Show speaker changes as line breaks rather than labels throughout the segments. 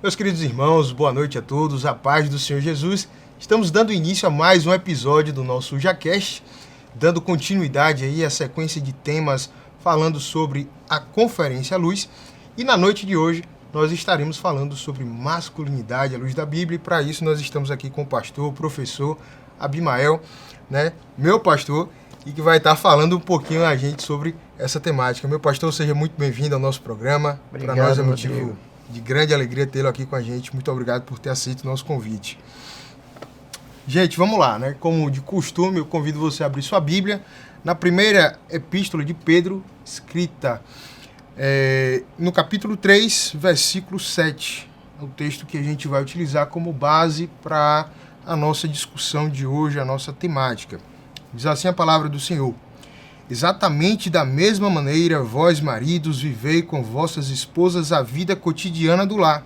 Meus queridos irmãos, boa noite a todos, a paz do Senhor Jesus. Estamos dando início a mais um episódio do nosso JaCast, dando continuidade aí à sequência de temas falando sobre a Conferência à Luz. E na noite de hoje nós estaremos falando sobre masculinidade à luz da Bíblia. E para isso nós estamos aqui com o pastor, o professor Abimael, né, meu pastor, e que vai estar falando um pouquinho a gente sobre essa temática. Meu pastor, seja muito bem-vindo ao nosso programa.
Obrigado,
para nós é motivo
Rodrigo.
de grande alegria tê-lo aqui com a gente. Muito obrigado por ter aceito o nosso convite. Gente, vamos lá, né? Como de costume, eu convido você a abrir sua Bíblia na primeira epístola de Pedro, escrita no capítulo 3, versículo 7. É o texto que a gente vai utilizar como base para a nossa discussão de hoje, a nossa temática. Diz assim a palavra do Senhor: exatamente da mesma maneira, vós, maridos, vivei com vossas esposas a vida cotidiana do lar,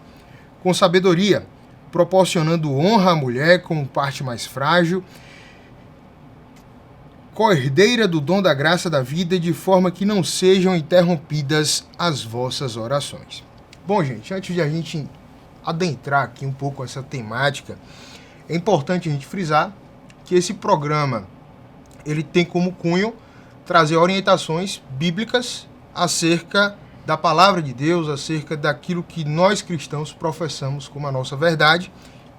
com sabedoria, proporcionando honra à mulher como parte mais frágil, co-herdeira do dom da graça da vida, de forma que não sejam interrompidas as vossas orações. Bom, gente, antes de a gente adentrar aqui um pouco essa temática, é importante a gente frisar que esse programa ele tem como cunho trazer orientações bíblicas acerca da palavra de Deus, acerca daquilo que nós cristãos professamos como a nossa verdade,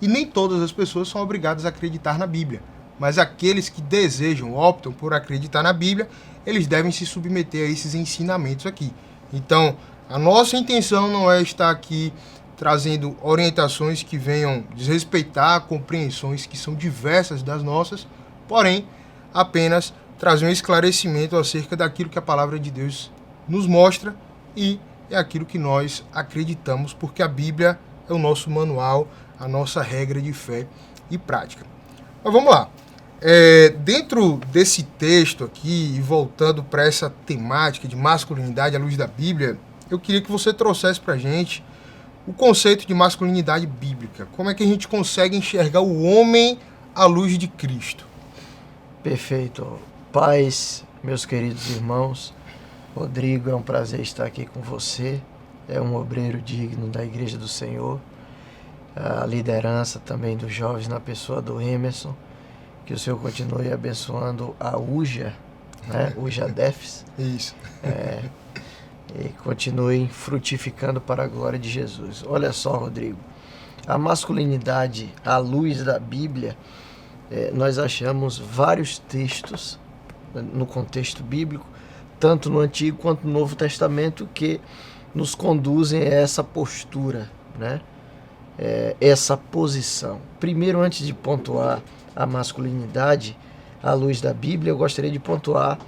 e nem todas as pessoas são obrigadas a acreditar na Bíblia, mas aqueles que desejam, optam por acreditar na Bíblia, eles devem se submeter a esses ensinamentos aqui. Então, a nossa intenção não é estar aqui trazendo orientações que venham desrespeitar compreensões que são diversas das nossas, porém, apenas trazer um esclarecimento acerca daquilo que a palavra de Deus nos mostra e é aquilo que nós acreditamos, porque a Bíblia é o nosso manual, a nossa regra de fé e prática. Mas vamos lá. Dentro desse texto aqui, e voltando para essa temática de masculinidade à luz da Bíblia, eu queria que você trouxesse para a gente o conceito de masculinidade bíblica. Como é que a gente consegue enxergar o homem à luz de Cristo?
Perfeito. Paz, meus queridos irmãos. Rodrigo, é um prazer estar aqui com você. É um obreiro digno da Igreja do Senhor. A liderança também dos jovens na pessoa do Emerson. Que o Senhor continue abençoando a UJA, né? UJA Defs.
Isso.
E continue frutificando para a glória de Jesus. Olha só, Rodrigo. A masculinidade à luz da Bíblia, nós achamos vários textos no contexto bíblico, tanto no Antigo quanto no Novo Testamento, que nos conduzem a essa postura, né? Essa posição. Primeiro, antes de pontuar a masculinidade à luz da Bíblia, eu gostaria de pontuar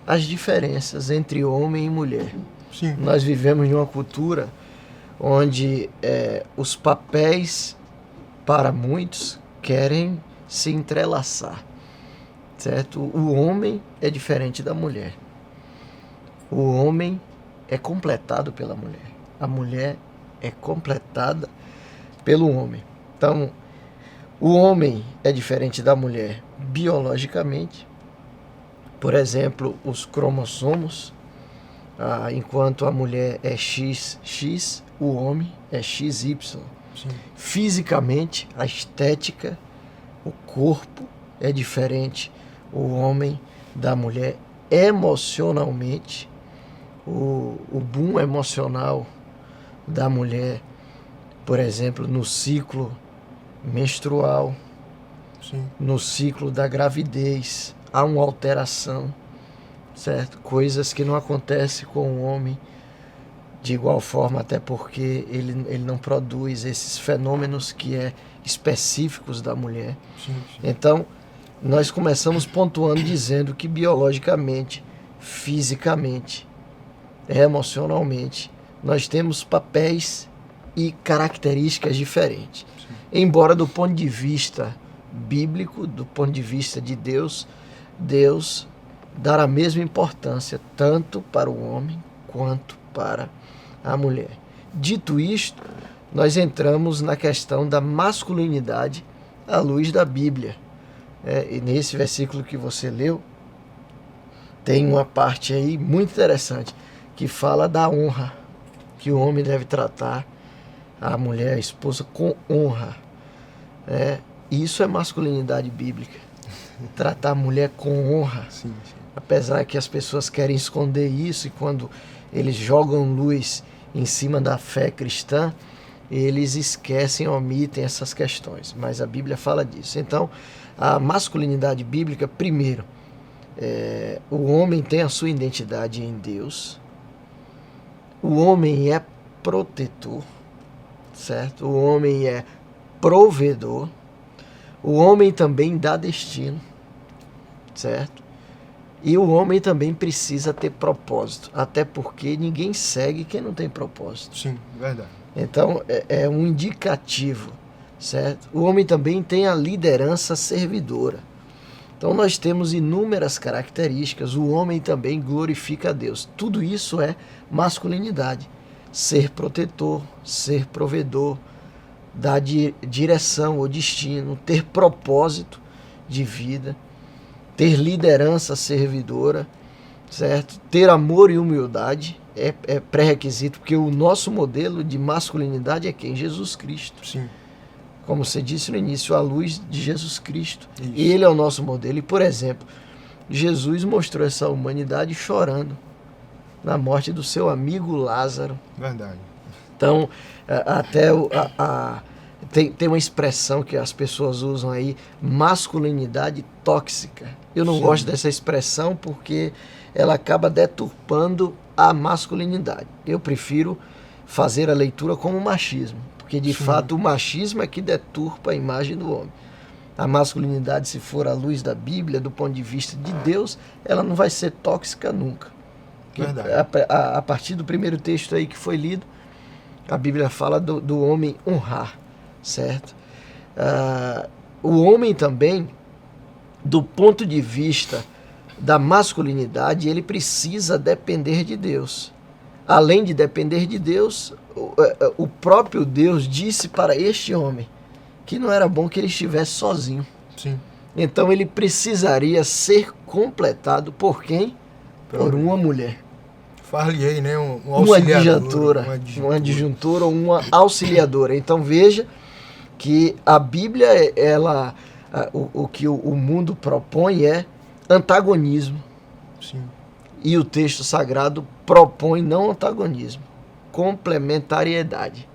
as diferenças entre homem e mulher.
Sim.
Nós vivemos em uma cultura onde os papéis, para muitos, querem se entrelaçar, certo? O homem é diferente da mulher. O homem é completado pela mulher. A mulher é completada pelo homem. Então, o homem é diferente da mulher biologicamente. Por exemplo, os cromossomos, enquanto a mulher é XX, o homem é XY.
Sim.
Fisicamente, a estética, o corpo é diferente, o homem da mulher. Emocionalmente, o boom emocional da mulher, por exemplo, no ciclo menstrual,
Sim.
no ciclo da gravidez, há uma alteração, certo? Coisas que não acontecem com o homem de igual forma, até porque ele não produz esses fenômenos que é específicos da mulher.
Sim.
Então, nós começamos pontuando dizendo que biologicamente, fisicamente, emocionalmente, nós temos papéis e características diferentes.
Sim.
Embora do ponto de vista bíblico, do ponto de vista de Deus, Deus dá a mesma importância tanto para o homem quanto para a mulher. Dito isto, nós entramos na questão da masculinidade à luz da Bíblia. E nesse versículo que você leu, tem uma parte aí muito interessante que fala da honra que o homem deve tratar a mulher, a esposa, com honra. Isso é masculinidade bíblica. Tratar a mulher com honra.
Sim.
Apesar que as pessoas querem esconder isso, e quando eles jogam luz em cima da fé cristã, eles esquecem, omitem essas questões. Mas a Bíblia fala disso. Então, a masculinidade bíblica, primeiro, o homem tem a sua identidade em Deus. O homem é protetor, certo? O homem é provedor. O homem também dá destino, certo? E o homem também precisa ter propósito, até porque ninguém segue quem não tem propósito.
Sim, verdade.
Então, é um indicativo, certo? O homem também tem a liderança servidora. Então, nós temos inúmeras características. O homem também glorifica a Deus. Tudo isso é masculinidade. Ser protetor, ser provedor, dar direção ou destino, ter propósito de vida, ter liderança servidora, certo? Ter amor e humildade é pré-requisito, porque o nosso modelo de masculinidade é quem? Jesus Cristo.
Sim.
Como você disse no início, a luz de Jesus Cristo.
Isso.
Ele é o nosso modelo. E, por exemplo, Jesus mostrou essa humanidade chorando na morte do seu amigo Lázaro.
Verdade.
Então, até tem uma expressão que as pessoas usam aí, masculinidade tóxica. Eu não gosto dessa expressão porque ela acaba deturpando a masculinidade. Eu prefiro fazer a leitura como machismo, porque de fato o machismo é que deturpa a imagem do homem. A masculinidade, se for à luz da Bíblia, do ponto de vista de Deus, ela não vai ser tóxica nunca.
Verdade.
A partir do primeiro texto aí que foi lido, a Bíblia fala do homem honrar, certo? O homem também, do ponto de vista da masculinidade, ele precisa depender de Deus. Além de depender de Deus, o próprio Deus disse para este homem que não era bom que ele estivesse sozinho.
Sim.
Então ele precisaria ser completado por quem? Por uma mulher.
Far-lhe-ei, né?
Uma adjuntora ou uma auxiliadora. Então veja que a Bíblia, o que o mundo propõe é antagonismo.
Sim.
E o texto sagrado propõe não antagonismo, complementariedade.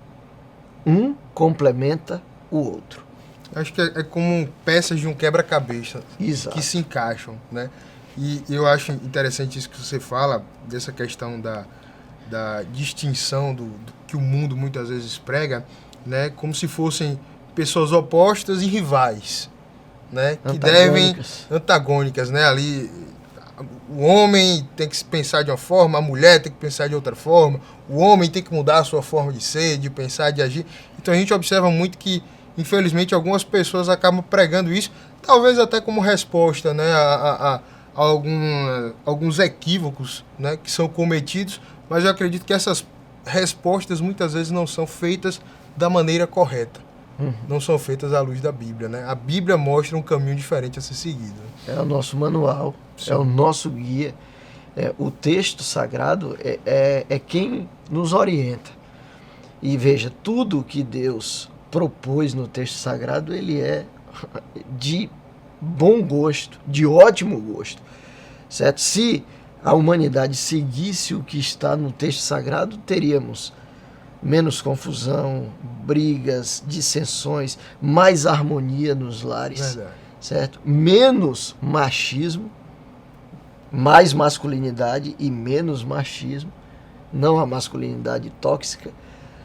Um complementa o outro.
Acho que é como peças de um quebra-cabeça.
Exato.
Que se encaixam, né? E eu acho interessante isso que você fala, dessa questão da distinção do que o mundo muitas vezes prega, né? Como se fossem pessoas opostas e rivais, né? Que devem... Antagônicas, né? Ali, o homem tem que pensar de uma forma, a mulher tem que pensar de outra forma, o homem tem que mudar a sua forma de ser, de pensar, de agir. Então a gente observa muito que, infelizmente, algumas pessoas acabam pregando isso, talvez até como resposta, né, a alguns equívocos, né, que são cometidos, mas eu acredito que essas respostas muitas vezes não são feitas da maneira correta. Não são feitas à luz da Bíblia, né? A Bíblia mostra um caminho diferente a ser seguido.
É o nosso manual, é o nosso guia. O texto sagrado é quem nos orienta. E veja, tudo que Deus propôs no texto sagrado, ele é de bom gosto, de ótimo gosto, certo? Se a humanidade seguisse o que está no texto sagrado, teríamos menos confusão, brigas, dissensões, mais harmonia nos lares.
Verdade.
Certo? Menos machismo, mais masculinidade e menos machismo, não a masculinidade tóxica,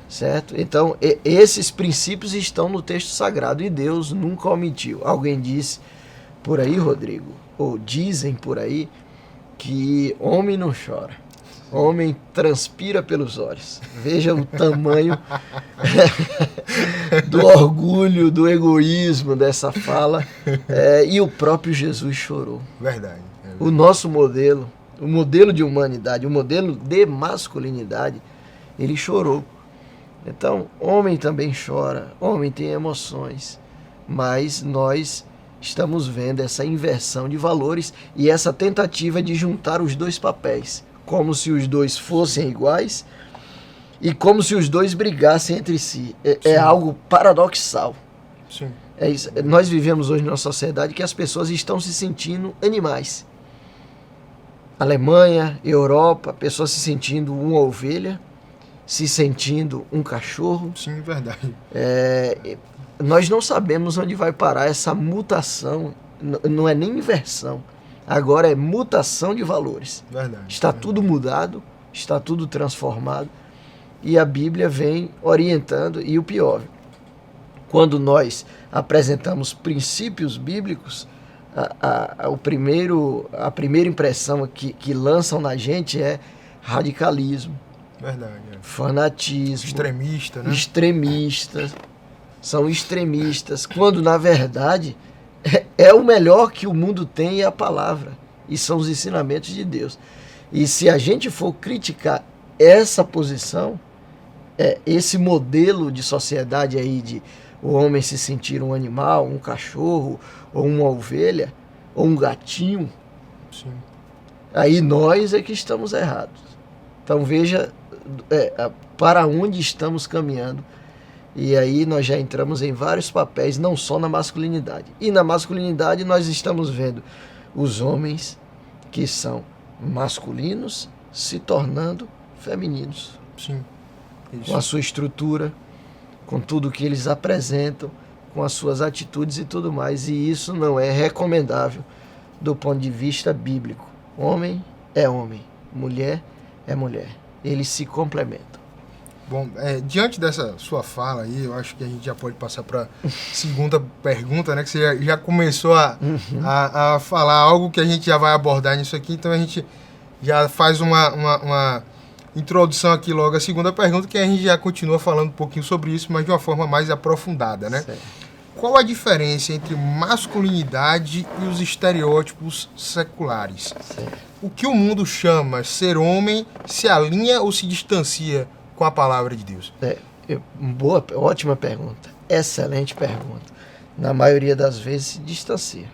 certo? Então, esses princípios estão no texto sagrado e Deus nunca omitiu. Alguém disse por aí, Rodrigo, ou dizem por aí, que homem não chora. Homem transpira pelos olhos. Veja o tamanho do orgulho, do egoísmo dessa fala. E o próprio Jesus chorou.
Verdade.
O nosso modelo, o modelo de humanidade, o modelo de masculinidade, ele chorou. Então, homem também chora, homem tem emoções, mas nós estamos vendo essa inversão de valores e essa tentativa de juntar os dois papéis, como se os dois fossem iguais e como se os dois brigassem entre si.
Sim.
É algo paradoxal.
Sim.
É isso. Nós vivemos hoje numa sociedade que as pessoas estão se sentindo animais. Alemanha, Europa, pessoas se sentindo uma ovelha, se sentindo um cachorro.
Sim, verdade.
Nós não sabemos onde vai parar essa mutação. Não é nem inversão. Agora é mutação de valores.
Verdade.
Está tudo mudado, está tudo transformado. E a Bíblia vem orientando. E o pior, quando nós apresentamos princípios bíblicos, a primeira impressão que lançam na gente é radicalismo,
Verdade.
fanatismo,
Extremista, né?
extremistas. São extremistas, quando na verdade é o melhor que o mundo tem é a palavra, e são os ensinamentos de Deus. E se a gente for criticar essa posição, esse modelo de sociedade aí de o homem se sentir um animal, um cachorro, ou uma ovelha, ou um gatinho,
Sim.
aí nós é que estamos errados. Então veja para onde estamos caminhando. E aí nós já entramos em vários papéis, não só na masculinidade. E na masculinidade nós estamos vendo os homens que são masculinos se tornando femininos.
Sim. Isso.
Com a sua estrutura, com tudo que eles apresentam, com as suas atitudes e tudo mais. E isso não é recomendável do ponto de vista bíblico. Homem é homem, mulher é mulher. Eles se complementam.
Bom, diante dessa sua fala aí, eu acho que a gente já pode passar para a segunda pergunta, né? Que você já começou a falar algo que a gente já vai abordar nisso aqui, então a gente já faz uma introdução aqui logo à segunda pergunta, que a gente já continua falando um pouquinho sobre isso, mas de uma forma mais aprofundada, né?
Certo.
Qual a diferença entre masculinidade e os estereótipos seculares?
Certo.
O que o mundo chama ser homem se alinha ou se distancia com a palavra de Deus?
Ótima pergunta. Excelente pergunta. Na maioria das vezes se distancia.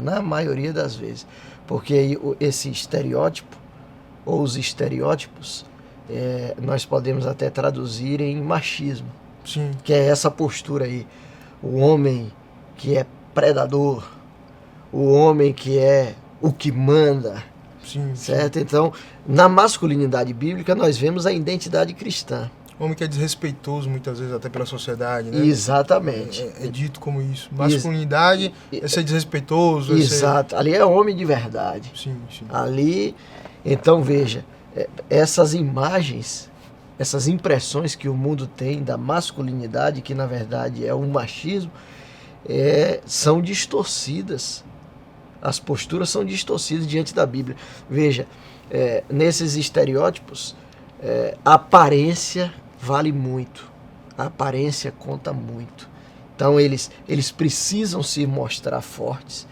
Na maioria das vezes. Porque aí esse estereótipo, ou os estereótipos, nós podemos até traduzir em machismo.
Sim.
Que é essa postura aí. O homem que é predador, o homem que é o que manda,
Sim.
certo? Então, na masculinidade bíblica, nós vemos a identidade cristã.
Homem que é desrespeitoso muitas vezes até pela sociedade, né?
Exatamente.
É dito como isso. Masculinidade é ser desrespeitoso.
Exato. Ali é homem de verdade.
Sim, sim.
Ali, então veja, essas imagens, essas impressões que o mundo tem da masculinidade, que na verdade é um machismo, são distorcidas. As posturas são distorcidas diante da Bíblia. Veja, nesses estereótipos, a aparência vale muito. A aparência conta muito. Então eles precisam se mostrar fortes.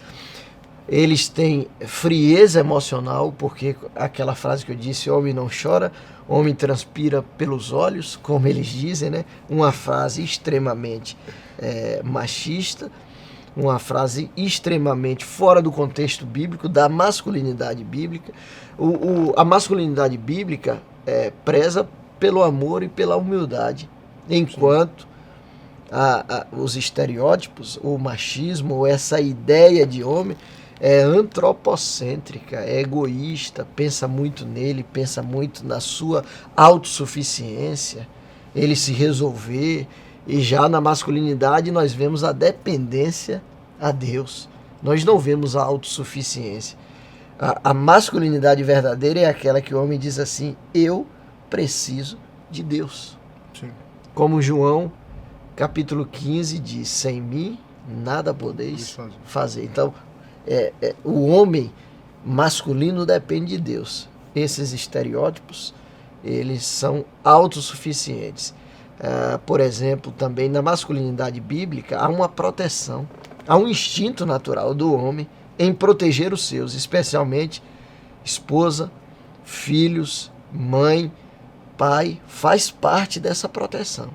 Eles têm frieza emocional, porque aquela frase que eu disse, homem não chora, homem transpira pelos olhos, como eles dizem, né? Uma frase extremamente machista, uma frase extremamente fora do contexto bíblico, da masculinidade bíblica. A masculinidade bíblica preza pelo amor e pela humildade, enquanto os estereótipos, o machismo, ou essa ideia de homem, é antropocêntrica, é egoísta, pensa muito nele, pensa muito na sua autossuficiência, ele se resolver. E já na masculinidade nós vemos a dependência a Deus. Nós não vemos a autossuficiência. A masculinidade verdadeira é aquela que o homem diz assim, eu preciso de Deus.
Sim.
Como João, capítulo 15, diz, sem mim nada podeis fazer. Então, o homem masculino depende de Deus. Esses estereótipos, eles são autossuficientes. Por exemplo, também na masculinidade bíblica há uma proteção, há um instinto natural do homem em proteger os seus, especialmente esposa, filhos, mãe, pai, faz parte dessa proteção.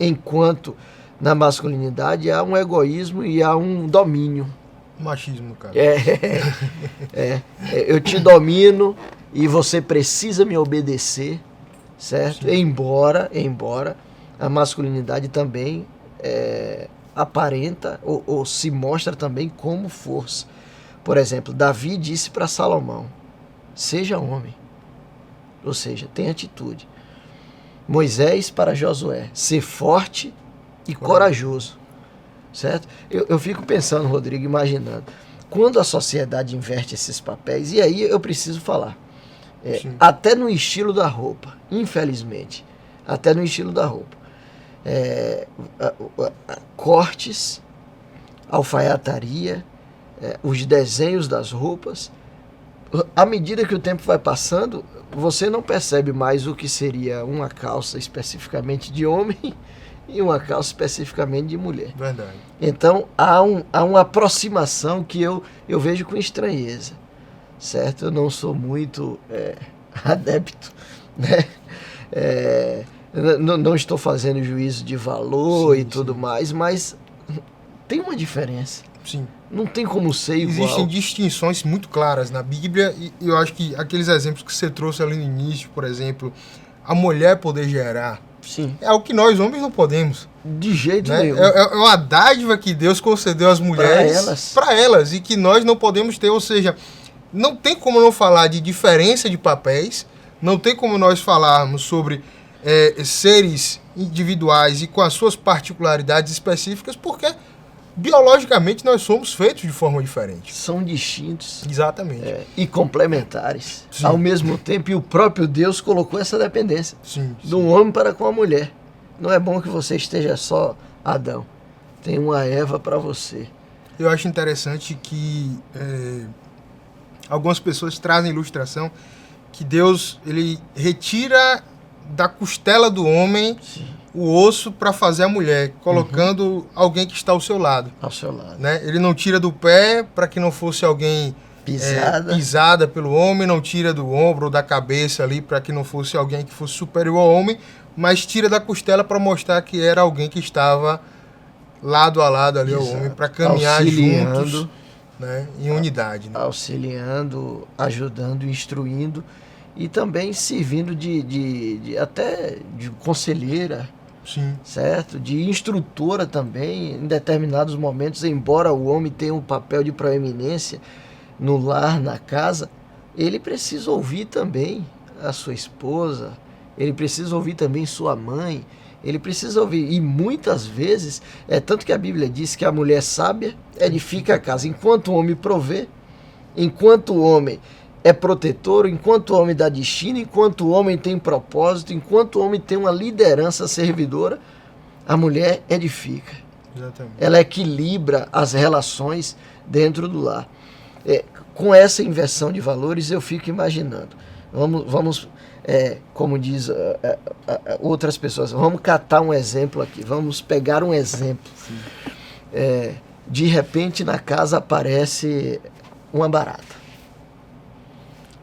Enquanto na masculinidade há um egoísmo e há um domínio.
Machismo, cara.
Eu te domino e você precisa me obedecer. certo?
Sim.
Embora a masculinidade também aparenta ou se mostra também como força. Por exemplo, Davi disse para Salomão: seja homem, ou seja, tenha atitude. Moisés para Josué: ser forte e corajoso, certo? Eu fico pensando, Rodrigo, imaginando, quando a sociedade inverte esses papéis, e aí eu preciso falar, até no estilo da roupa, infelizmente, até no estilo da roupa, cortes, alfaiataria, os desenhos das roupas, à medida que o tempo vai passando, você não percebe mais o que seria uma calça especificamente de homem e uma calça especificamente de mulher.
Verdade.
Então, há uma aproximação que eu vejo com estranheza, certo? Eu não sou muito adepto, né? Não estou fazendo juízo de valor e tudo mais, mas tem uma diferença.
Sim.
Não tem como ser igual.
Existem distinções muito claras na Bíblia e eu acho que aqueles exemplos que você trouxe ali no início, por exemplo, a mulher poder gerar,
sim,
é o que nós homens não podemos.
De jeito
Né?
nenhum.
É uma dádiva que Deus concedeu às mulheres para elas e que nós não podemos ter, ou seja, não tem como não falar de diferença de papéis, não tem como nós falarmos sobre seres individuais e com as suas particularidades específicas, porque biologicamente nós somos feitos de forma diferente.
São distintos.
Exatamente.
E complementares.
Sim.
Ao mesmo tempo, e o próprio Deus colocou essa dependência.
Sim.
De um homem para com a mulher. Não é bom que você esteja só Adão. Tem uma Eva para você.
Eu acho interessante que algumas pessoas trazem ilustração que Deus ele retira da costela do homem o osso para fazer a mulher, colocando alguém que está ao seu lado.
Ao seu lado.
Né? Ele não tira do pé para que não fosse alguém pisada pelo homem, não tira do ombro ou da cabeça ali para que não fosse alguém que fosse superior ao homem, mas tira da costela para mostrar que era alguém que estava lado a lado ali ao homem, para caminhar juntos, né? Em unidade. Né?
Auxiliando, ajudando, instruindo e também servindo até de conselheira.
Sim.
Certo? De instrutora também, em determinados momentos, embora o homem tenha um papel de proeminência no lar, na casa, ele precisa ouvir também a sua esposa, ele precisa ouvir também sua mãe, ele precisa ouvir, e muitas vezes, tanto que a Bíblia diz que a mulher sábia edifica a casa, enquanto o homem provê, enquanto o homem é protetor, enquanto o homem dá destino, enquanto o homem tem propósito, enquanto o homem tem uma liderança servidora, a mulher edifica.
Exatamente.
Ela equilibra as relações dentro do lar. Com essa inversão de valores, eu fico imaginando. Vamos como diz outras pessoas, vamos catar um exemplo aqui, vamos pegar um exemplo. De repente, na casa aparece uma barata.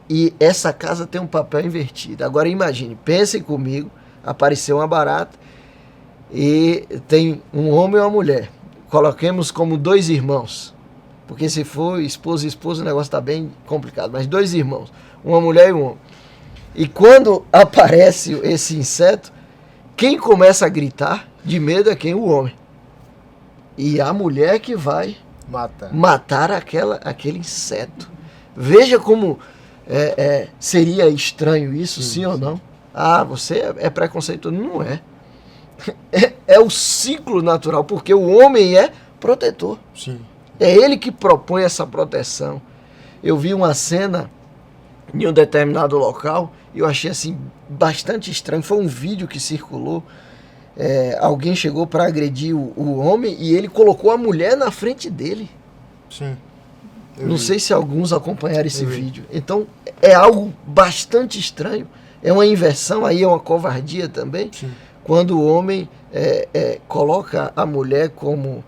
E essa casa tem um papel invertido. Agora imagine, pensem comigo, apareceu uma barata e tem um homem e uma mulher. Coloquemos como 2 irmãos, porque se for esposa e esposa o negócio está bem complicado, mas 2 irmãos, uma mulher e um homem. E quando aparece esse inseto, quem começa a gritar de medo é quem? O homem. E a mulher que vai matar aquele inseto. Veja como seria estranho isso, sim ou não? Ah, você é preconceituoso. Não é. É o ciclo natural, porque o homem é protetor.
Sim.
É ele que propõe essa proteção. Eu vi uma cena em um determinado local e eu achei assim bastante estranho. Foi um vídeo que circulou. Alguém chegou para agredir o homem e ele colocou a mulher na frente dele.
Sim.
Não sei se alguns acompanharam esse vídeo. Então, é algo bastante estranho. É uma inversão, aí é uma covardia também.
Sim.
Quando o homem coloca a mulher como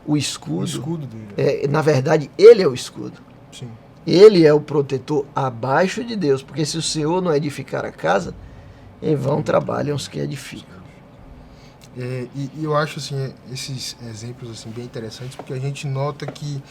o escudo.
O escudo dele.
Na verdade, ele é o escudo.
Sim.
Ele é o protetor abaixo de Deus. Porque se o Senhor não edificar a casa, em vão trabalham os que edificam.
E eu acho assim, esses exemplos assim, bem interessantes, porque a gente nota que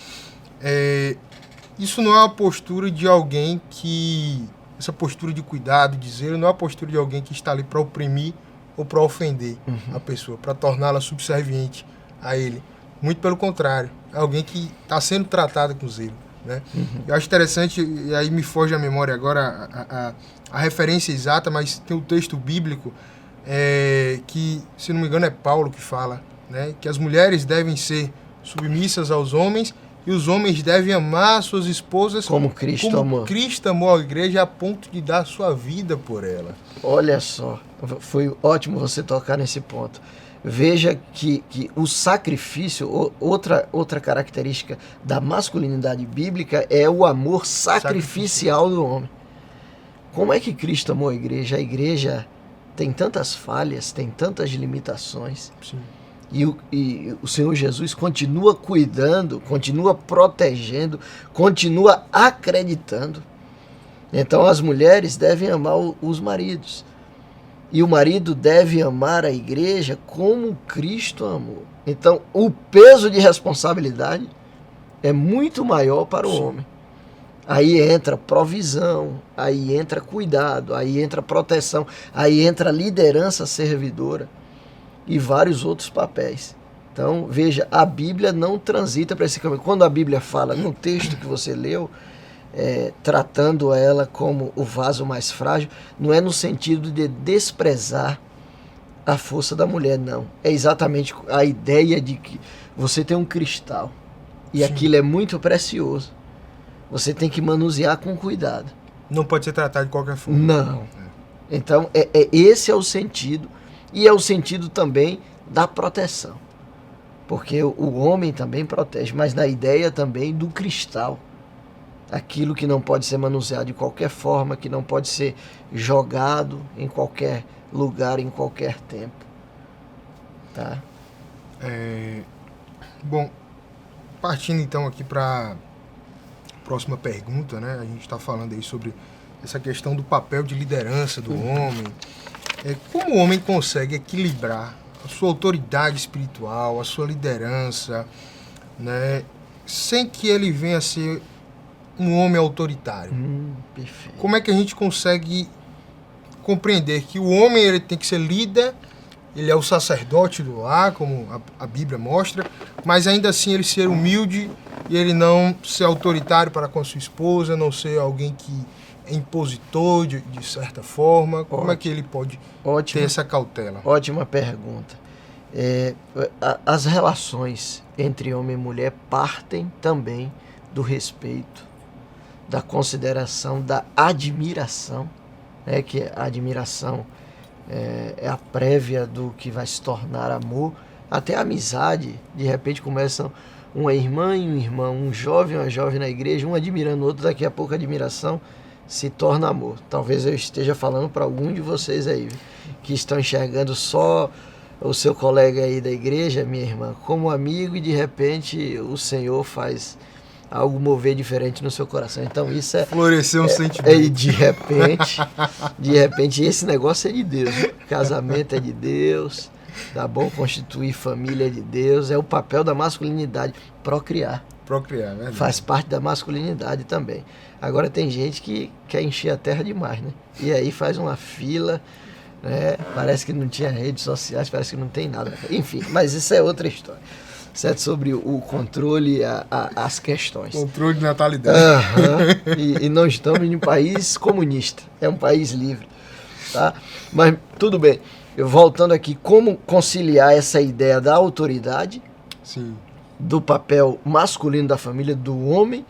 isso não é uma postura de alguém que essa postura de cuidado, de zelo, não é a postura de alguém que está ali para oprimir ou para ofender a pessoa, para torná-la subserviente a ele. Muito pelo contrário, é alguém que está sendo tratado com zelo, né? Eu acho interessante, e aí me foge a memória agora a referência exata, mas tem um texto bíblico que, se não me engano, é Paulo que fala, né, que as mulheres devem ser submissas aos homens e os homens devem amar suas esposas
como Cristo amou.
Cristo amou a igreja a ponto de dar sua vida por ela.
Olha só, foi ótimo você tocar nesse ponto. Veja que o sacrifício, outra característica da masculinidade bíblica é o amor sacrificial do homem. Como é que Cristo amou a igreja? A igreja tem tantas falhas, tem tantas limitações.
Sim.
E o Senhor Jesus continua cuidando, continua protegendo, continua acreditando. Então as mulheres devem amar os maridos. E o marido deve amar a igreja como Cristo amou. Então o peso de responsabilidade é muito maior para o homem. Aí entra provisão, aí entra cuidado, aí entra proteção, aí entra liderança servidora e vários outros papéis. Então, veja, a Bíblia não transita para esse caminho. Quando a Bíblia fala, no texto que você leu, tratando ela como o vaso mais frágil, não é no sentido de desprezar a força da mulher, não. É exatamente a ideia de que você tem um cristal e aquilo é muito precioso. Você tem que manusear com cuidado.
Não pode ser tratado de qualquer forma.
Não. Então, esse é o sentido. E é o sentido também da proteção. Porque o homem também protege, mas na ideia também do cristal. Aquilo que não pode ser manuseado de qualquer forma, que não pode ser jogado em qualquer lugar, em qualquer tempo. Tá?
Bom, partindo então aqui para próxima pergunta, né? A gente está falando aí sobre essa questão do papel de liderança do homem. Como o homem consegue equilibrar a sua autoridade espiritual, a sua liderança, né, sem que ele venha a ser um homem autoritário?
Perfeito.
Como é que a gente consegue compreender que o homem ele tem que ser líder, ele é o sacerdote do lar, como a Bíblia mostra, mas ainda assim ele ser humilde e ele não ser autoritário para com a sua esposa, não ser alguém que é impositor de certa forma? Como é que ele pode ter essa cautela?
Ótima pergunta. As relações entre homem e mulher partem também do respeito, da consideração, da admiração, né? Que a admiração é a prévia do que vai se tornar amor. Até a amizade, de repente começam uma irmã e um irmão, um jovem e uma jovem na igreja, um admirando o outro, daqui a pouco a admiração se torna amor. Talvez eu esteja falando para algum de vocês aí, que estão enxergando só o seu colega aí da igreja, minha irmã, como amigo, e de repente o Senhor faz algo mover diferente no seu coração. Então isso
florescer um sentimento.
E de repente esse negócio é de Deus. Casamento é de Deus, tá bom? Constituir família é de Deus, é o papel da masculinidade, procriar.
Procriar, né?
Faz parte da masculinidade também. Agora tem gente que quer encher a terra demais, né? E aí faz uma fila, né? Parece que não tinha redes sociais, parece que não tem nada. Enfim, mas isso é outra história. Certo? Sobre o controle, as questões.
Controle de natalidade.
E não estamos em um país comunista, é um país livre. Tá? Mas tudo bem, voltando aqui, como conciliar essa ideia da autoridade,
sim, do
papel masculino da família, do homem,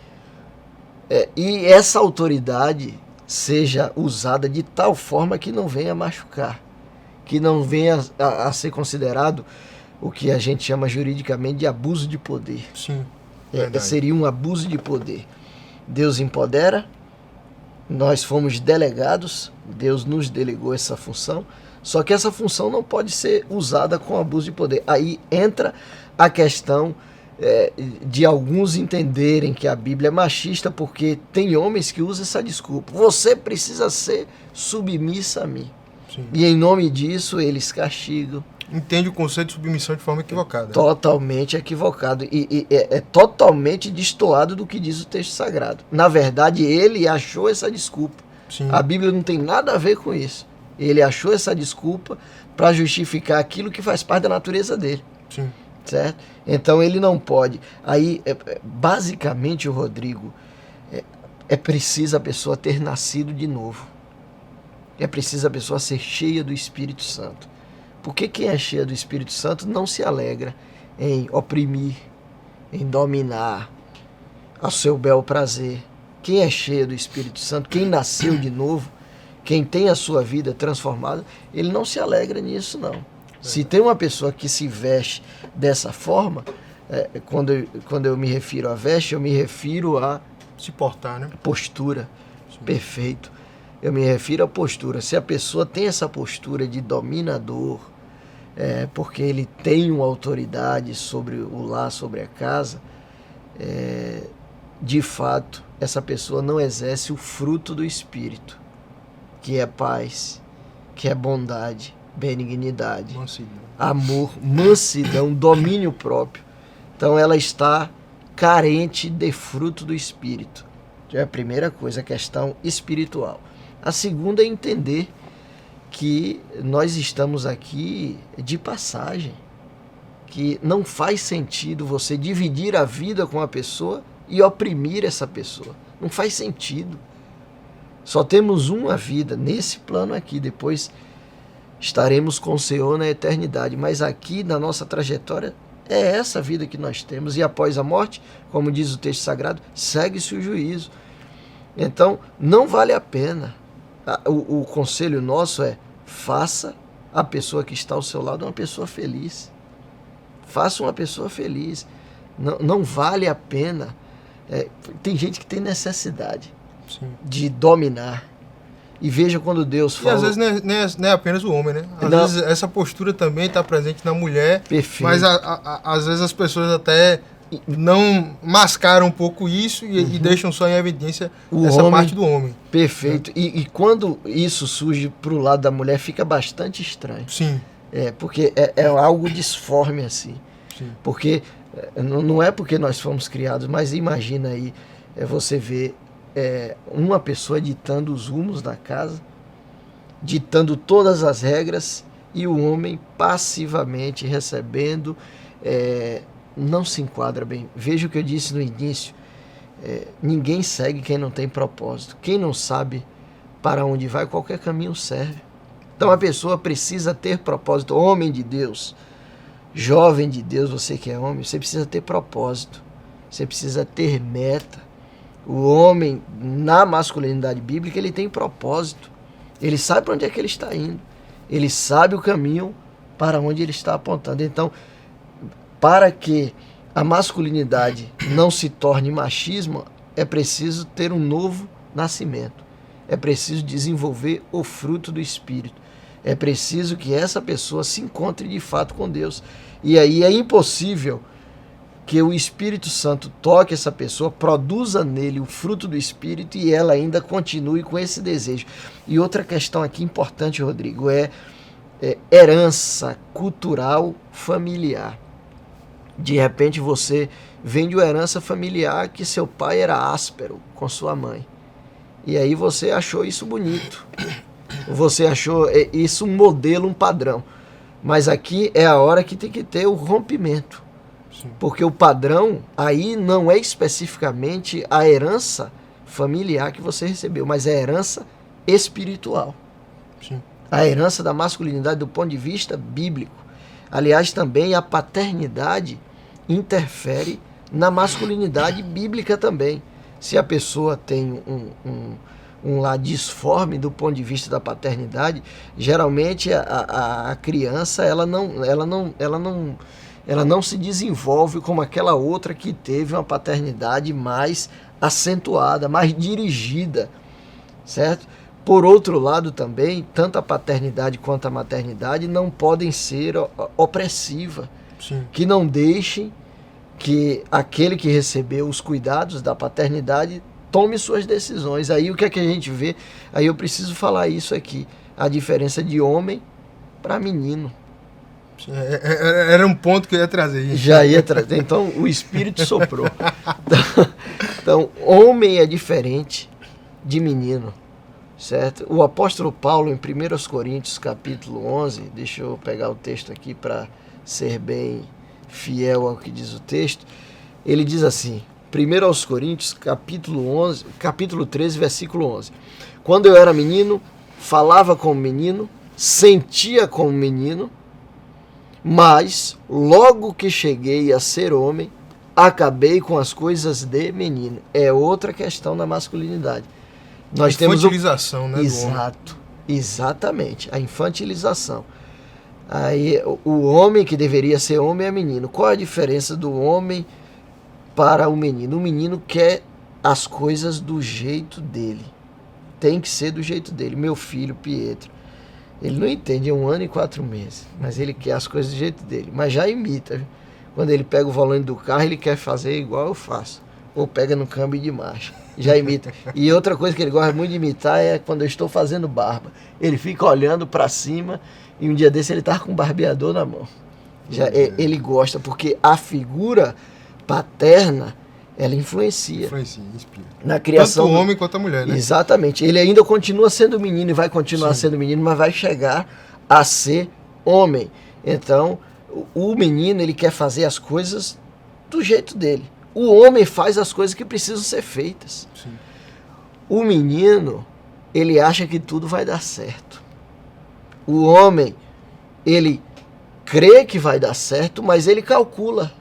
e essa autoridade seja usada de tal forma que não venha machucar, que não venha a ser considerado o que a gente chama juridicamente de abuso de poder.
Sim,
seria um abuso de poder. Deus empodera, nós fomos delegados, Deus nos delegou essa função, só que essa função não pode ser usada com abuso de poder. Aí entra a questão de alguns entenderem que a Bíblia é machista, porque tem homens que usam essa desculpa. Você precisa ser submissa a mim.
Sim. E
em nome disso eles castigam.
Entende o conceito de submissão de forma equivocada.
Totalmente equivocado. E é totalmente destoado do que diz o texto sagrado. Na verdade, ele achou essa desculpa.
Sim.
A Bíblia não tem nada a ver com isso. Ele achou essa desculpa para justificar aquilo que faz parte da natureza dele.
Sim.
Certo? Então ele não pode. Aí, basicamente, o Rodrigo, é preciso a pessoa ter nascido de novo. É preciso a pessoa ser cheia do Espírito Santo. Porque quem é cheia do Espírito Santo não se alegra em oprimir, em dominar ao seu bel prazer. Quem é cheio do Espírito Santo, quem nasceu de novo, quem tem a sua vida transformada, ele não se alegra nisso, não. Se tem uma pessoa que se veste dessa forma, quando eu me refiro a veste, eu me refiro a
Se portar, né?
postura.
Sim.
Perfeito. Eu me refiro à postura. Se a pessoa tem essa postura de dominador, porque ele tem uma autoridade sobre o lar, sobre a casa, de fato, essa pessoa não exerce o fruto do Espírito, que é paz, que é bondade, benignidade,
Mansidão.
amor, mansidão, domínio próprio. Então ela está carente de fruto do Espírito. É a primeira coisa, a questão espiritual. A segunda é entender que nós estamos aqui de passagem, que não faz sentido você dividir a vida com a pessoa e oprimir essa pessoa. Não faz sentido. Só temos uma vida nesse plano aqui, depois estaremos com o Senhor na eternidade, mas aqui na nossa trajetória é essa vida que nós temos, e após a morte, como diz o texto sagrado, segue-se o juízo. Então, não vale a pena. O conselho nosso é: faça a pessoa que está ao seu lado uma pessoa feliz. Faça uma pessoa feliz. Não vale a pena. Tem gente que tem necessidade
Sim.
de dominar. E veja quando Deus
E
fala...
às vezes não é apenas o homem, né? Às
Não.
vezes essa postura também está presente na mulher.
Perfeito.
Mas às vezes as pessoas até não mascaram um pouco isso e deixam só em evidência
O
essa
homem-
parte do homem.
Perfeito. E quando isso surge para o lado da mulher, fica bastante estranho.
Sim,
Porque é algo disforme assim.
sim.
Porque não é porque nós fomos criados, mas imagina aí, você vê uma pessoa ditando os rumos da casa, ditando todas as regras, e o homem passivamente recebendo, não se enquadra bem. Veja o que eu disse no início, ninguém segue quem não tem propósito. Quem não sabe para onde vai, qualquer caminho serve. Então a pessoa precisa ter propósito. Homem de Deus, jovem de Deus, você que é homem, você precisa ter propósito, você precisa ter meta. O homem, na masculinidade bíblica, ele tem propósito. Ele sabe para onde é que ele está indo. Ele sabe o caminho para onde ele está apontando. Então, para que a masculinidade não se torne machismo, é preciso ter um novo nascimento. É preciso desenvolver o fruto do Espírito. É preciso que essa pessoa se encontre de fato com Deus. E aí é impossível que o Espírito Santo toque essa pessoa, produza nele o fruto do Espírito e ela ainda continue com esse desejo. E outra questão aqui importante, Rodrigo, é herança cultural familiar. De repente você vem de uma herança familiar que seu pai era áspero com sua mãe. E aí você achou isso bonito. Você achou isso um modelo, um padrão. Mas aqui é a hora que tem que ter o rompimento.
Sim.
Porque o padrão aí não é especificamente a herança familiar que você recebeu, mas é a herança espiritual.
Sim.
A herança da masculinidade do ponto de vista bíblico. Aliás, também a paternidade interfere na masculinidade bíblica também. Se a pessoa tem um lar disforme do ponto de vista da paternidade, geralmente a criança ela não se desenvolve como aquela outra que teve uma paternidade mais acentuada, mais dirigida, certo? Por outro lado também, tanto a paternidade quanto a maternidade não podem ser opressivas,
Sim.
que não deixem que aquele que recebeu os cuidados da paternidade tome suas decisões. Aí o que é que a gente vê? Aí eu preciso falar isso aqui, a diferença de homem para menino.
Era um ponto que eu ia trazer. Gente.
Já ia trazer. Então, o Espírito soprou. Então, homem é diferente de menino. certo? O apóstolo Paulo, em 1 Coríntios, capítulo 11, deixa eu pegar o texto aqui para ser bem fiel ao que diz o texto, ele diz assim, 1 Coríntios, capítulo 13, versículo 11. Quando eu era menino, falava como menino, sentia como menino, mas logo que cheguei a ser homem, acabei com as coisas de menino. É outra questão da masculinidade.
Nós temos infantilização, né?
Exato, exatamente, a infantilização. Aí o homem que deveria ser homem é menino. Qual a diferença do homem para o menino? O menino quer as coisas do jeito dele. Tem que ser do jeito dele. Meu filho, Pietro, ele não entende 1 ano e 4 meses, mas ele quer as coisas do jeito dele. Mas já imita, viu? Quando ele pega o volante do carro, ele quer fazer igual eu faço. Ou pega no câmbio de marcha. Já imita. E outra coisa que ele gosta muito de imitar é quando eu estou fazendo barba. Ele fica olhando para cima e um dia desse ele tá com um barbeador na mão. Ele gosta, porque a figura paterna, ela influencia.
Influencia, inspira.
Na criação
tanto o homem quanto a mulher, né?
Exatamente. Ele ainda continua sendo menino e vai continuar sendo menino, mas vai chegar a ser homem. Então, o menino, ele quer fazer as coisas do jeito dele. O homem faz as coisas que precisam ser feitas.
Sim.
O menino, ele acha que tudo vai dar certo. O homem, ele crê que vai dar certo, mas ele calcula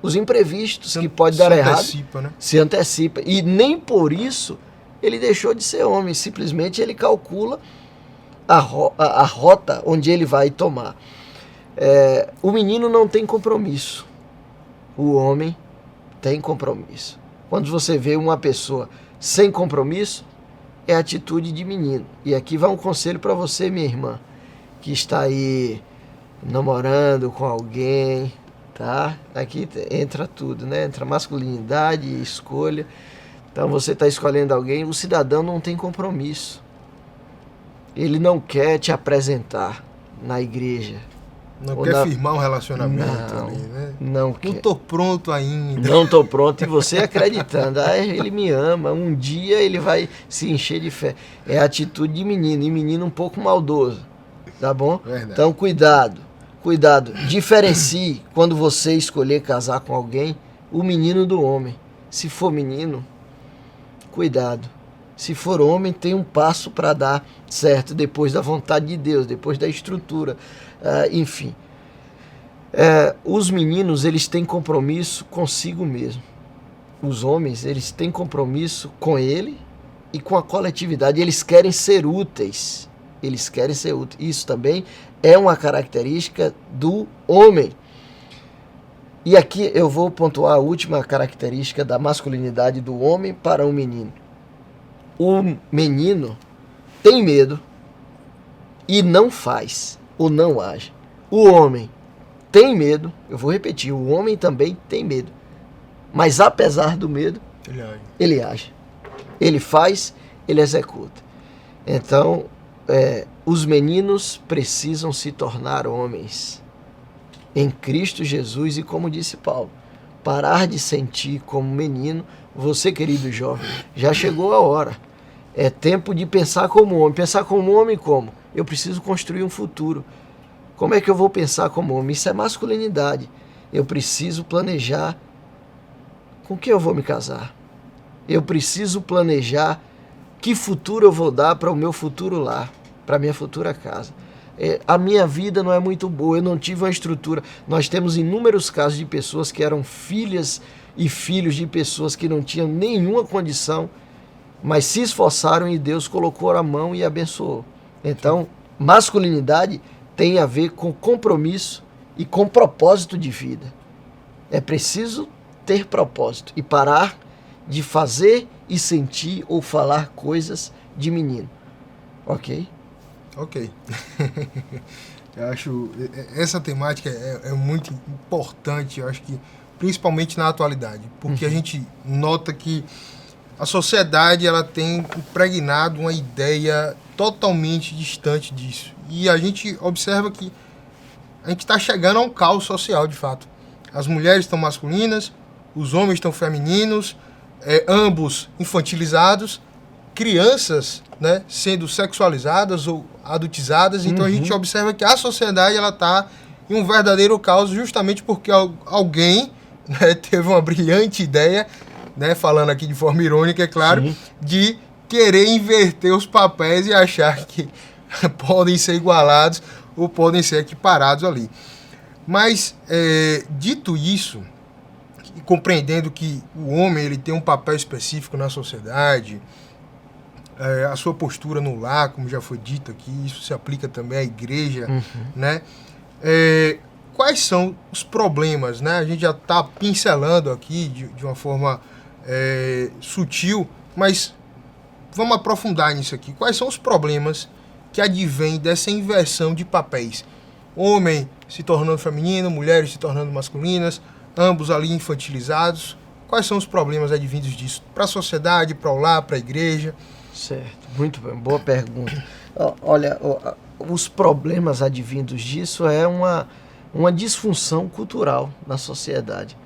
os imprevistos que pode dar errado.
Antecipa, né?
Se antecipa. E nem por isso ele deixou de ser homem. Simplesmente ele calcula a rota onde ele vai tomar. O menino não tem compromisso. O homem tem compromisso. Quando você vê uma pessoa sem compromisso, é atitude de menino. E aqui vai um conselho para você, minha irmã, que está aí namorando com alguém, tá? Aqui entra tudo, né? Entra masculinidade e escolha. Então você está escolhendo alguém, o cidadão não tem compromisso. Ele não quer te apresentar na igreja.
Não quer firmar um relacionamento ali, né?
Não quer.
Não tô pronto ainda.
Não tô pronto. E você acreditando, ele me ama, um dia ele vai se encher de fé. É atitude de menino, e menino um pouco maldoso, tá bom?
Verdade.
Então cuidado. Diferencie quando você escolher casar com alguém, o menino do homem. Se for menino, cuidado. Se for homem, tem um passo para dar certo, depois da vontade de Deus, depois da estrutura, enfim. Os meninos, eles têm compromisso consigo mesmo. Os homens, eles têm compromisso com ele e com a coletividade. Eles querem ser úteis. Isso também é uma característica do homem. E aqui eu vou pontuar a última característica da masculinidade do homem para o menino. O menino tem medo e não faz ou não age. O homem tem medo, eu vou repetir, o homem também tem medo. Mas apesar do medo, ele age. Ele faz, ele executa. Então, os meninos precisam se tornar homens em Cristo Jesus e, como disse Paulo, parar de sentir como menino. Você, querido jovem, já chegou a hora. É tempo de pensar como homem. Pensar como homem como? Eu preciso construir um futuro. Como é que eu vou pensar como homem? Isso é masculinidade. Eu preciso planejar com quem eu vou me casar. Eu preciso planejar que futuro eu vou dar para o meu futuro lar, para a minha futura casa. A minha vida não é muito boa, eu não tive uma estrutura. Nós temos inúmeros casos de pessoas que eram filhas e filhos de pessoas que não tinham nenhuma condição, mas se esforçaram e Deus colocou a mão e abençoou. Então, masculinidade tem a ver com compromisso e com propósito de vida. É preciso ter propósito e parar de fazer e sentir ou falar coisas de menino. Ok?
Ok. Eu acho essa temática é muito importante, eu acho que principalmente na atualidade, porque a gente nota que a sociedade ela tem impregnado uma ideia totalmente distante disso. E a gente observa que a gente está chegando a um caos social, de fato. As mulheres estão masculinas, os homens estão femininos, ambos infantilizados, crianças né, sendo sexualizadas ou adultizadas. Então a gente observa que a sociedade ela está em um verdadeiro caos justamente porque alguém, né, teve uma brilhante ideia, né, falando aqui de forma irônica, é claro,
Sim.
de querer inverter os papéis e achar que podem ser igualados ou podem ser equiparados ali. Mas, dito isso, e compreendendo que o homem ele tem um papel específico na sociedade, a sua postura no lar, como já foi dito aqui, isso se aplica também à igreja, né? Quais são os problemas, né? A gente já está pincelando aqui de uma forma sutil, mas vamos aprofundar nisso aqui. Quais são os problemas que advêm dessa inversão de papéis? Homem se tornando feminino, mulheres se tornando masculinas, ambos ali infantilizados. Quais são os problemas advindos disso? Para a sociedade, para o lar, para a igreja?
Certo, muito bem, boa pergunta. Olha, os problemas advindos disso é uma disfunção cultural na sociedade.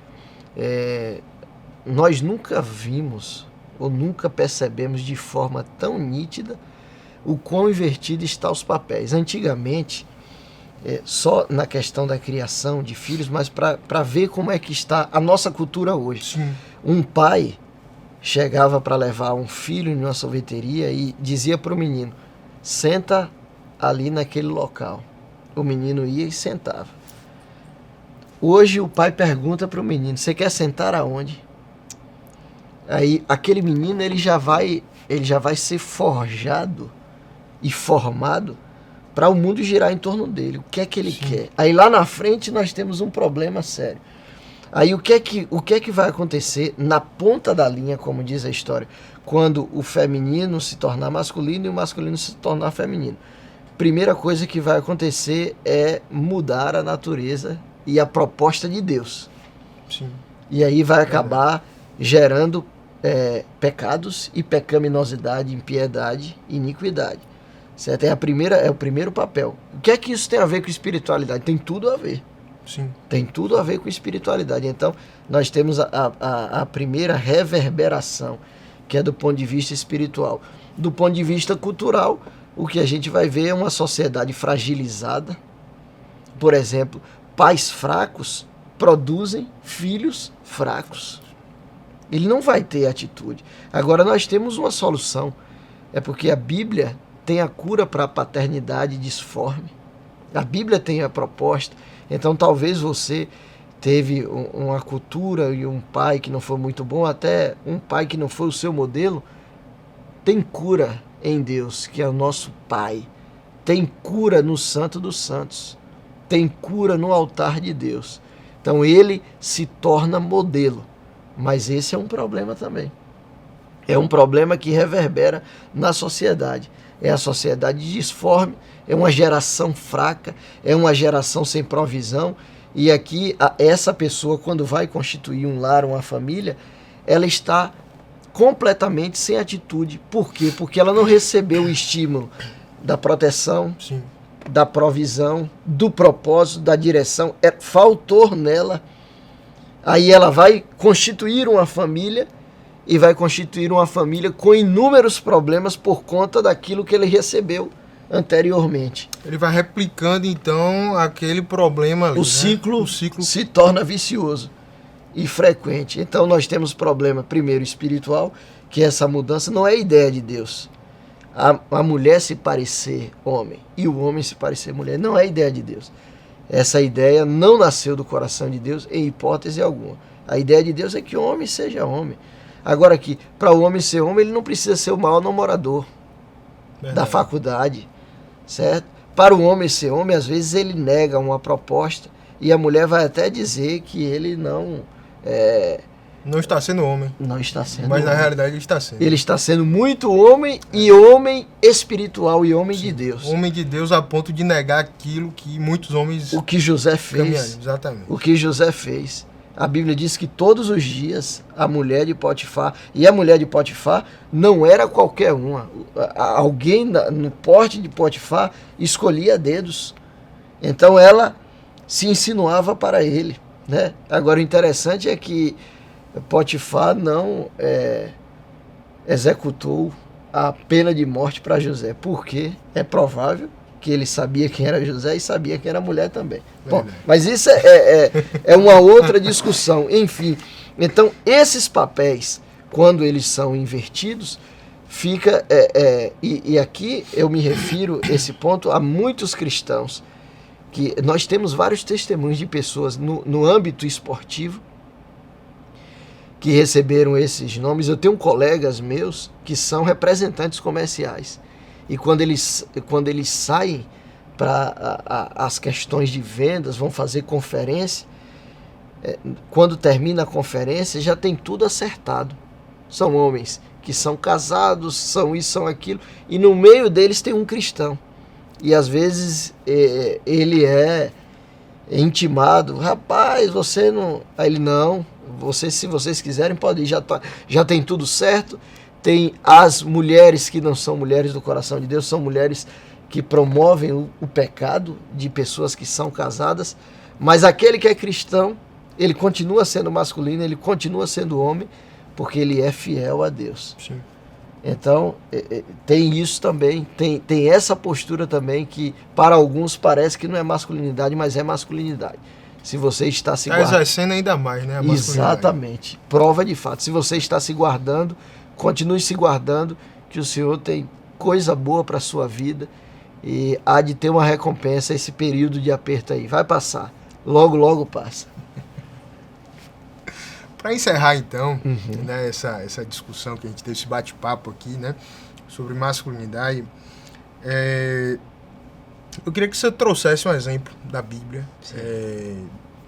Nós nunca vimos ou nunca percebemos de forma tão nítida o quão invertido estão os papéis. Antigamente, só na questão da criação de filhos, mas para ver como é que está a nossa cultura hoje.
Sim.
Um pai chegava para levar um filho em uma sorveteria e dizia para o menino, senta ali naquele local. O menino ia e sentava. Hoje o pai pergunta para o menino, você quer sentar aonde? Aí aquele menino ele já vai ser forjado e formado para o mundo girar em torno dele. O que é que ele quer? Aí lá na frente nós temos um problema sério. Aí o que é que vai acontecer na ponta da linha, como diz a história, quando o feminino se tornar masculino e o masculino se tornar feminino? Primeira coisa que vai acontecer é mudar a natureza e a proposta de Deus.
Sim.
E aí vai acabar gerando pecados e pecaminosidade, impiedade e iniquidade. Certo? É o primeiro papel. O que é que isso tem a ver com espiritualidade? Tem tudo a ver.
Sim.
Tem tudo a ver com espiritualidade. Então, nós temos a primeira reverberação, que é do ponto de vista espiritual. Do ponto de vista cultural, o que a gente vai ver é uma sociedade fragilizada. Por exemplo, pais fracos produzem filhos fracos. Ele não vai ter atitude. Agora, nós temos uma solução. É porque a Bíblia tem a cura para a paternidade disforme. A Bíblia tem a proposta. Então, talvez você teve uma cultura e um pai que não foi muito bom, até um pai que não foi o seu modelo. Tem cura em Deus, que é o nosso Pai. Tem cura no Santo dos Santos. Tem cura no altar de Deus. Então, ele se torna modelo. Mas esse é um problema também. É um problema que reverbera na sociedade. É a sociedade disforme, é uma geração fraca, é uma geração sem provisão. E aqui, essa pessoa, quando vai constituir um lar, uma família, ela está completamente sem atitude. Por quê? Porque ela não recebeu o estímulo da proteção,
Sim.
da provisão, do propósito, da direção. Faltou nela. Aí ela vai constituir uma família e vai constituir uma família com inúmeros problemas por conta daquilo que ele recebeu anteriormente.
Ele vai replicando, então, aquele problema ali,
O
né?
ciclo se torna vicioso e frequente. Então nós temos problema, primeiro, espiritual, que essa mudança não é ideia de Deus. A mulher se parecer homem e o homem se parecer mulher não é ideia de Deus. Essa ideia não nasceu do coração de Deus em hipótese alguma. A ideia de Deus é que o homem seja homem. Agora aqui, para o homem ser homem, ele não precisa ser o maior namorador da faculdade, certo? Para o homem ser homem, às vezes ele nega uma proposta e a mulher vai até dizer que ele não
está sendo homem.
Não está sendo
Mas
homem.
na realidade ele está sendo.
Ele está sendo muito homem e homem espiritual e homem de Deus.
Homem de Deus a ponto de negar aquilo que muitos homens
O que José
caminham.
fez.
Exatamente.
O que José fez. A Bíblia diz que todos os dias a mulher de Potifar, e a mulher de Potifar não era qualquer uma. Alguém no porte de Potifar escolhia dedos. Então ela se insinuava para ele, né? Agora o interessante é que Potifar não executou a pena de morte para José, porque é provável que ele sabia quem era José e sabia quem era a mulher também. Bom, mas isso é uma outra discussão. Enfim, então esses papéis, quando eles são invertidos, fica... E aqui eu me refiro, esse ponto, a muitos cristãos, que nós temos vários testemunhos de pessoas no âmbito esportivo que receberam esses nomes. Eu tenho colegas meus que são representantes comerciais. E quando eles saem para as questões de vendas, vão fazer conferência, quando termina a conferência já tem tudo acertado. São homens que são casados, são isso, são aquilo, e no meio deles tem um cristão. E às vezes ele é intimado: rapaz, você não... Aí ele: não, se vocês quiserem pode ir, já tem tudo certo. Tem as mulheres que não são mulheres do coração de Deus, são mulheres que promovem o pecado de pessoas que são casadas, mas aquele que é cristão, ele continua sendo masculino, ele continua sendo homem, porque ele é fiel a Deus.
Sim.
Então, tem isso também, tem essa postura também que para alguns parece que não é masculinidade, mas é masculinidade. Se você está se guardando...
Está exercendo ainda mais, né? A masculinidade.
Exatamente. Prova de fato. Se você está se guardando, continue se guardando, que o Senhor tem coisa boa para a sua vida e há de ter uma recompensa esse período de aperto aí. Vai passar. Logo, logo passa.
Para encerrar, então, né, essa discussão que a gente teve, esse bate-papo aqui, né, sobre masculinidade, eu queria que você trouxesse um exemplo da Bíblia.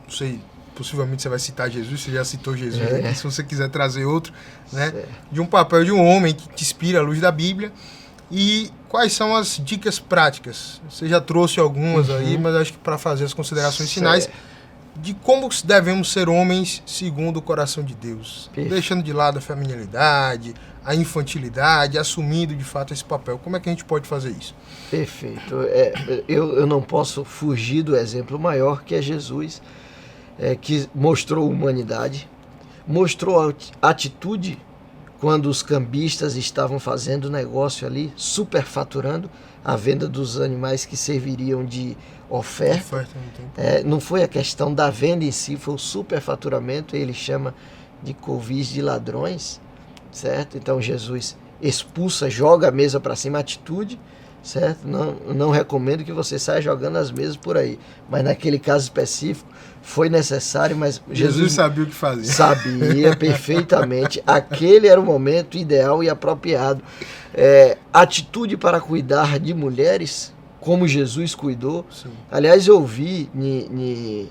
Não sei, possivelmente você vai citar Jesus, você já citou Jesus aqui, se você quiser trazer outro, né, de um papel de um homem que te inspira à luz da Bíblia. E quais são as dicas práticas? Você já trouxe algumas aí, mas acho que para fazer as considerações finais de como devemos ser homens segundo o coração de Deus. Perfeito. Deixando de lado a familiaridade, a infantilidade, assumindo de fato esse papel. Como é que a gente pode fazer isso?
Perfeito. Eu não posso fugir do exemplo maior, que é Jesus, que mostrou humanidade, mostrou atitude quando os cambistas estavam fazendo negócio ali, superfaturando a venda dos animais que serviriam de oferta. Não foi a questão da venda em si, foi o superfaturamento. Ele chama de covis de ladrões, certo? Então Jesus expulsa, joga a mesa para cima, atitude, certo? Não recomendo que você saia jogando as mesas por aí, mas naquele caso específico foi necessário, mas
Jesus sabia o que fazia.
Sabia perfeitamente. Aquele era o momento ideal e apropriado. Atitude para cuidar de mulheres, como Jesus cuidou.
Sim.
Aliás, eu ouvi,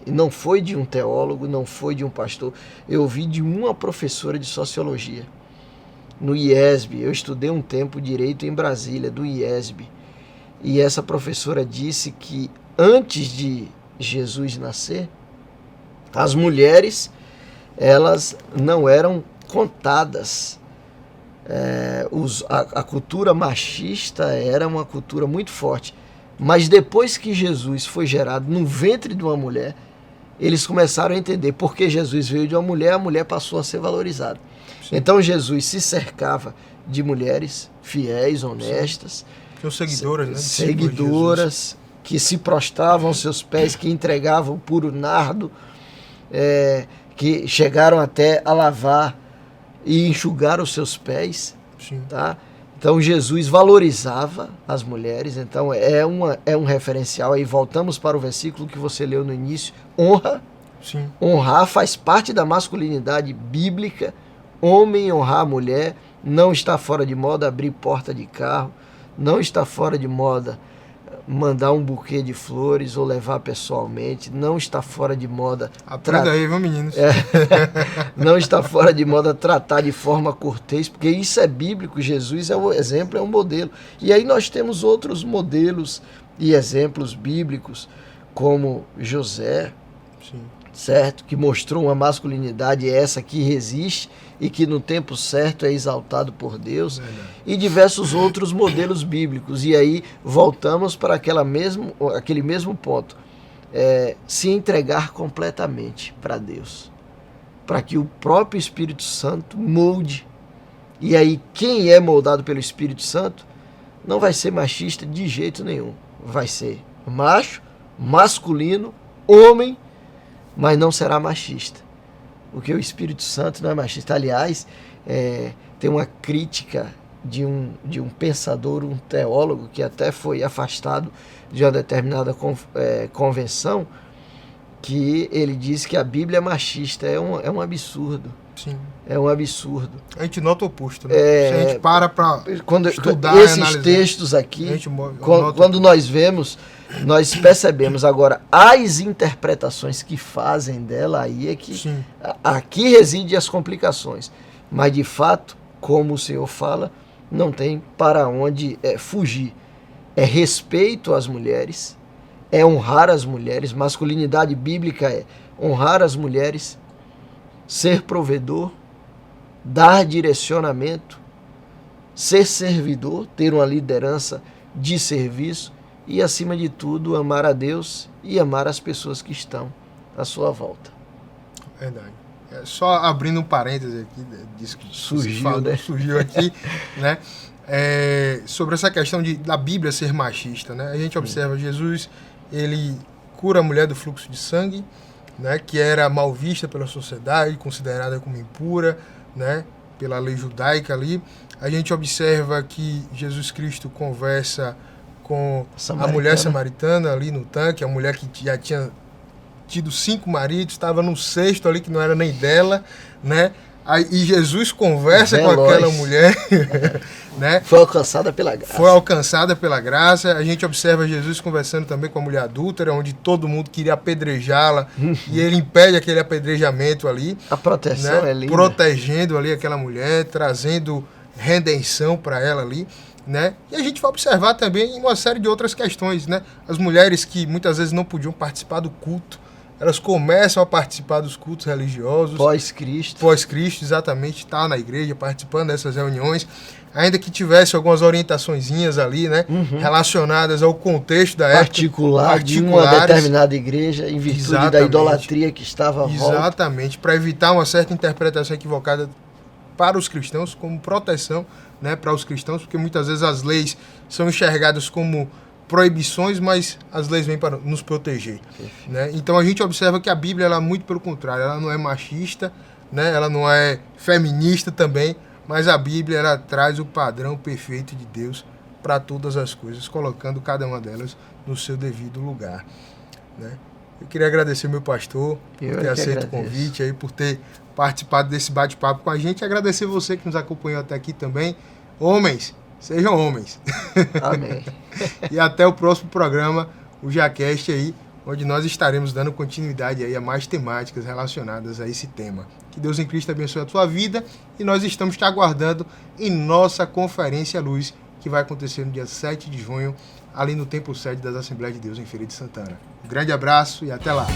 não foi de um teólogo, não foi de um pastor, eu ouvi de uma professora de sociologia, no IESB. Eu estudei um tempo direito em Brasília, do IESB. E essa professora disse que antes de Jesus nascer, as mulheres, elas não eram contadas. A cultura machista era uma cultura muito forte. Mas depois que Jesus foi gerado no ventre de uma mulher, eles começaram a entender porque Jesus veio de uma mulher, a mulher passou a ser valorizada. Sim. Então Jesus se cercava de mulheres fiéis, honestas,
seguidoras, né?
Seguidoras que se prostravam aos seus pés, que entregavam puro nardo, que chegaram até a lavar e enxugar os seus pés.
Sim.
Tá? Então Jesus valorizava as mulheres. Então é um referencial. Aí voltamos para o versículo que você leu no início: honra.
Sim.
Honrar faz parte da masculinidade bíblica. Homem honrar a mulher. Não está fora de moda abrir porta de carro, não está fora de moda mandar um buquê de flores ou levar pessoalmente, não está fora de moda...
Aprenda aí, viu, meninos?
Não está fora de moda tratar de forma cortês, porque isso é bíblico. Jesus é o exemplo, é um modelo. E aí nós temos outros modelos e exemplos bíblicos, como José,
sim,
certo? Que mostrou uma masculinidade essa que resiste e que no tempo certo é exaltado por Deus. Verdade. E diversos outros modelos bíblicos. E aí voltamos para aquele mesmo ponto. Se entregar completamente para Deus, para que o próprio Espírito Santo molde E aí, quem é moldado pelo Espírito Santo não vai ser machista de jeito nenhum. Vai ser macho, masculino, homem, mas não será machista. Porque o Espírito Santo não é machista. Aliás, tem uma crítica de um pensador, um teólogo, que até foi afastado de uma determinada convenção, que ele diz que a Bíblia é machista. É um absurdo.
Sim.
É um absurdo.
A gente nota o oposto, né? Se a gente para estudar
esses
e analisar,
textos aqui,
quando
nós vemos, nós percebemos. Agora, as interpretações que fazem dela, aí é que
Sim.
Aqui residem as complicações. Mas, de fato, como o senhor fala, não tem para onde fugir. É respeito às mulheres, é honrar as mulheres. Masculinidade bíblica é honrar as mulheres, ser provedor, dar direcionamento, ser servidor, ter uma liderança de serviço e, acima de tudo, amar a Deus e amar as pessoas que estão à sua volta.
Verdade. Só abrindo um parêntese aqui, disso que surgiu aqui, né? Sobre essa questão da Bíblia ser machista, né? A gente observa Jesus, ele cura a mulher do fluxo de sangue, né, que era mal vista pela sociedade, considerada como impura, né, pela lei judaica ali. A gente observa que Jesus Cristo conversa com a mulher samaritana ali no tanque, a mulher que já tinha tido 5 maridos, estava no 6º ali, que não era nem dela, né? E Jesus conversa com aquela mulher, né?
Foi alcançada pela graça.
Foi alcançada pela graça. A gente observa Jesus conversando também com a mulher adúltera, onde todo mundo queria apedrejá-la, e ele impede aquele apedrejamento ali.
A proteção, né? É linda.
Protegendo ali aquela mulher, trazendo redenção para ela ali, né? E a gente vai observar também uma série de outras questões, né? As mulheres que muitas vezes não podiam participar do culto, elas começam a participar dos cultos religiosos.
Pós-Cristo.
Pós-Cristo, exatamente, está na igreja, participando dessas reuniões. Ainda que tivesse algumas orientaçõezinhas ali, né? Relacionadas ao contexto da época.
De uma determinada igreja, em virtude da idolatria que estava à volta.
Exatamente, para evitar uma certa interpretação equivocada para os cristãos, como proteção, né, para os cristãos, porque muitas vezes as leis são enxergadas como proibições, mas as leis vêm para nos proteger, né? Então a gente observa que a Bíblia, ela, muito pelo contrário, ela não é machista, né? Ela não é feminista também, mas a Bíblia, ela traz o padrão perfeito de Deus para todas as coisas, colocando cada uma delas no seu devido lugar, né? Eu queria agradecer meu pastor por ter aceito o convite, aí, por ter participado desse bate-papo com a gente, e agradecer você que nos acompanhou até aqui também. Homens, sejam homens.
Amém.
E até o próximo programa, o JaCast aí, onde nós estaremos dando continuidade aí a mais temáticas relacionadas a esse tema. Que Deus em Cristo abençoe a tua vida, e nós estamos te aguardando em nossa Conferência Luz, que vai acontecer no dia 7 de junho, ali no Templo Sede das Assembleias de Deus em Feira de Santana. Um grande abraço e até lá.